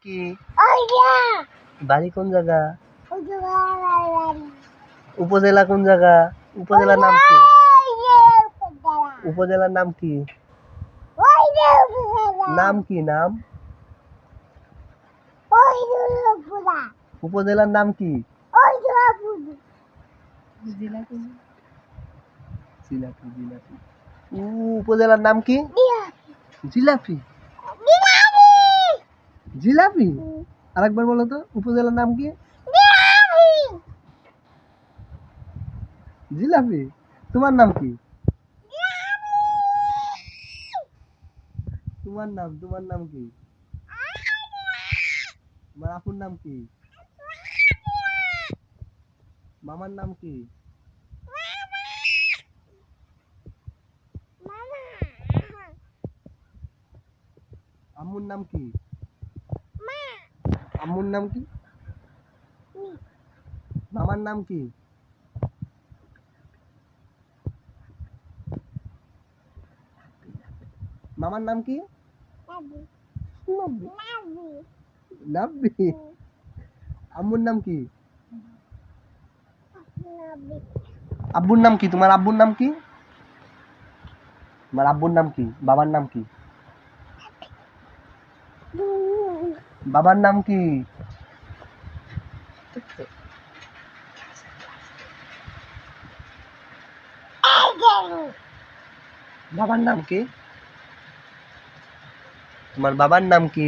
কি? বাড়ি কোন জায়গা? উপজেলা কোন জায়গা? উপজেলার নাম কি? উপজেলার নাম কি? নাম কি? নাম উপজেলার নাম কি? উপজেলার নাম কি? জিলাপি। জিলাপি আরেকবার বলো তো, উপজেলার নাম কি? জিলাপি। তোমার নাম কি? তোমার নাম কি? তোমার আপুর নাম কি? মামার নাম কি? আম্মুর নাম কি? আম্মুর নাম কি? মামার নাম কি? মামার নাম কি? নাব্বি। আম্মুর নাম কি? আব্বুর নাম কি? তোমার আব্বুর নাম কি? তোমার আব্বুর নাম কি? বাবার নাম কি? বাবার নাম কি? বাবার নাম কি? তোমার বাবার নাম কি?